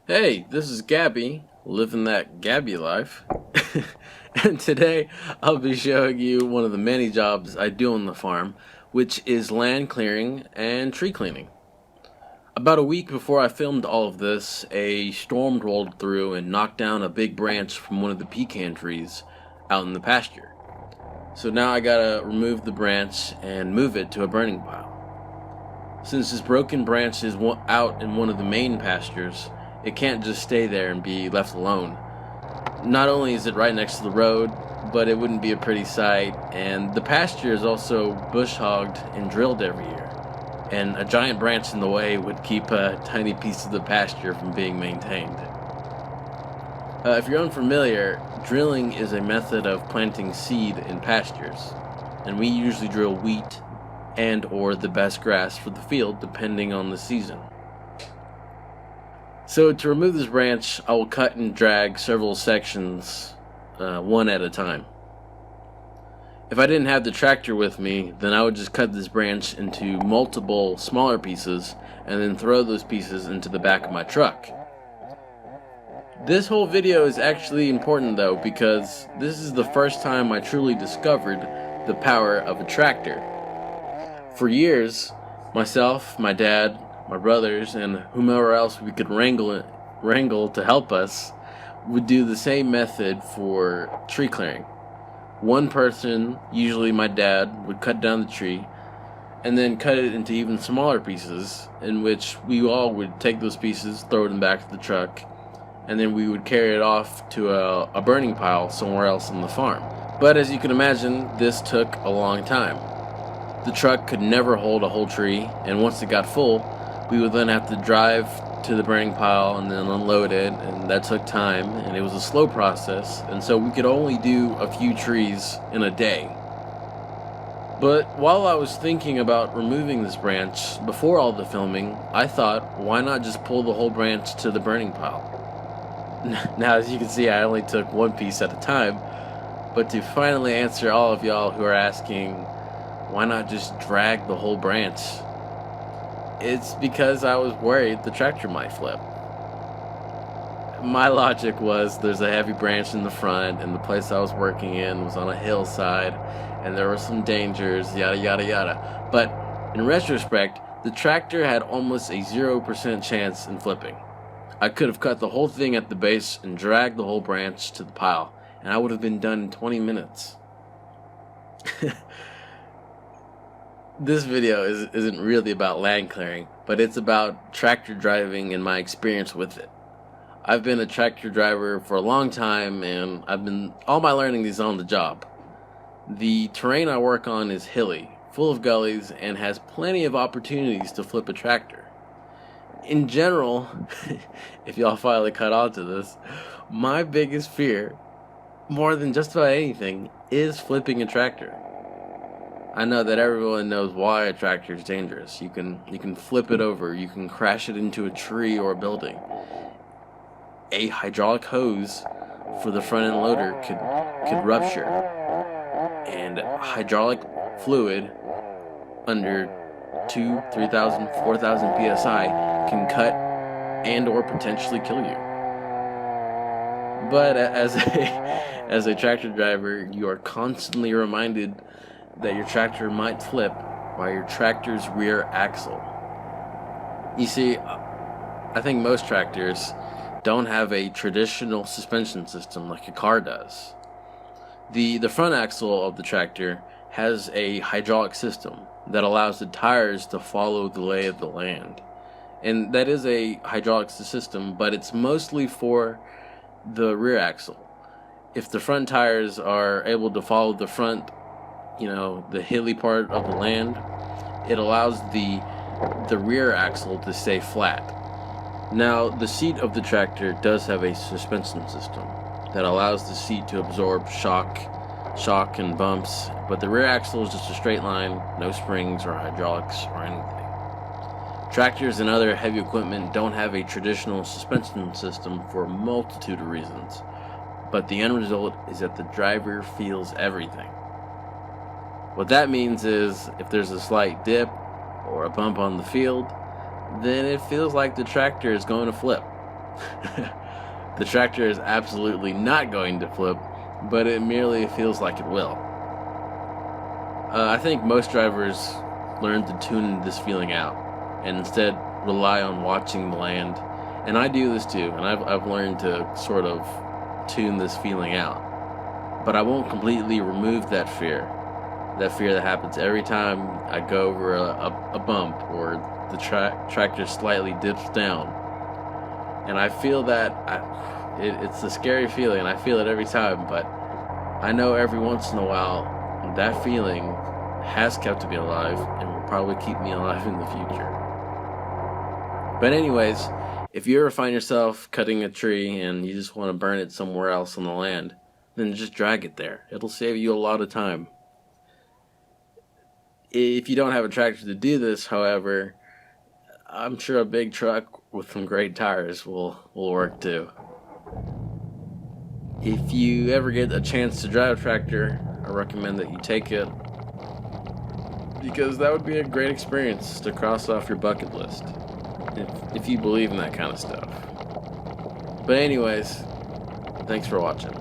Hey, this is Gabby, living that Gabby life. And today I'll be showing you one of the many jobs I do on the farm, which is land clearing and tree cleaning. About a week before I filmed all of this, a storm rolled through and knocked down a big branch from one of the pecan trees out in the pasture. So now I gotta remove the branch and move it to a burning pile. Since this broken branch is out in one of the main pastures, it can't just stay there and be left alone. Not only is it right next to the road, but it wouldn't be a pretty sight, and the pasture is also bush hogged and drilled every year. And a giant branch in the way would keep a tiny piece of the pasture from being maintained. If you're unfamiliar, drilling is a method of planting seed in pastures, and we usually drill wheat and or the best grass for the field depending on the season. So to remove this branch, I will cut and drag several sections, one at a time. If I didn't have the tractor with me, then I would just cut this branch into multiple smaller pieces and then throw those pieces into the back of my truck. This whole video is actually important though, because this is the first time I truly discovered the power of a tractor. For years, myself, my dad, my brothers, and whomever else we could wrangle to help us would do the same method for tree clearing. One person, usually my dad, would cut down the tree and then cut it into even smaller pieces, in which we all would take those pieces, throw them back to the truck, and then we would carry it off to a burning pile somewhere else on the farm. But as you can imagine, this took a long time. The truck could never hold a whole tree, and once it got full, we would then have to drive to the burning pile and then unload it, and that took time, and it was a slow process, and so we could only do a few trees in a day. But while I was thinking about removing this branch before all the filming, I thought, why not just pull the whole branch to the burning pile? Now, as you can see, I only took one piece at a time, but to finally answer all of y'all who are asking, why not just drag the whole branch? It's because I was worried the tractor might flip. My logic was there's a heavy branch in the front, and the place I was working in was on a hillside, and there were some dangers, yada yada yada. But in retrospect, the tractor had almost a 0% chance in flipping. I could have cut the whole thing at the base and dragged the whole branch to the pile, and I would have been done in 20 minutes. This video isn't really about land clearing, but it's about tractor driving and my experience with it. I've been a tractor driver for a long time, and all my learning is on the job. The terrain I work on is hilly, full of gullies, and has plenty of opportunities to flip a tractor. In general, if y'all finally caught on to this, my biggest fear, more than just about anything, is flipping a tractor. I know that everyone knows why a tractor is dangerous. You can flip it over, you can crash it into a tree or a building. A hydraulic hose for the front end loader could rupture, and hydraulic fluid under 2, 3,000, 4,000 psi can cut and or potentially kill you. But as a tractor driver, you are constantly reminded that your tractor might flip by your tractor's rear axle. You see, I think most tractors don't have a traditional suspension system like a car does. The front axle of the tractor has a hydraulic system that allows the tires to follow the lay of the land. And that is a hydraulic system, but it's mostly for the rear axle. If the front tires are able to follow the front, the hilly part of the land, it allows the rear axle to stay flat. Now, the seat of the tractor does have a suspension system that allows the seat to absorb shock and bumps, but the rear axle is just a straight line, no springs or hydraulics or anything. Tractors and other heavy equipment don't have a traditional suspension system for a multitude of reasons, but the end result is that the driver feels everything. What that means is, if there's a slight dip or a bump on the field, then it feels like the tractor is going to flip. The tractor is absolutely not going to flip, but it merely feels like it will. I think most drivers learn to tune this feeling out and instead rely on watching the land. And I do this too, and I've learned to sort of tune this feeling out. But I won't completely remove that fear that happens every time I go over a bump or the tractor slightly dips down. And I feel that it's a scary feeling, and I feel it every time, but I know every once in a while that feeling has kept me alive and will probably keep me alive in the future. But anyways, if you ever find yourself cutting a tree and you just want to burn it somewhere else on the land, then just drag it there. It'll save you a lot of time. If you don't have a tractor to do this, however, I'm sure a big truck with some great tires will work too. If you ever get a chance to drive a tractor, I recommend that you take it, because that would be a great experience to cross off your bucket list, if you believe in that kind of stuff. But anyways, thanks for watching.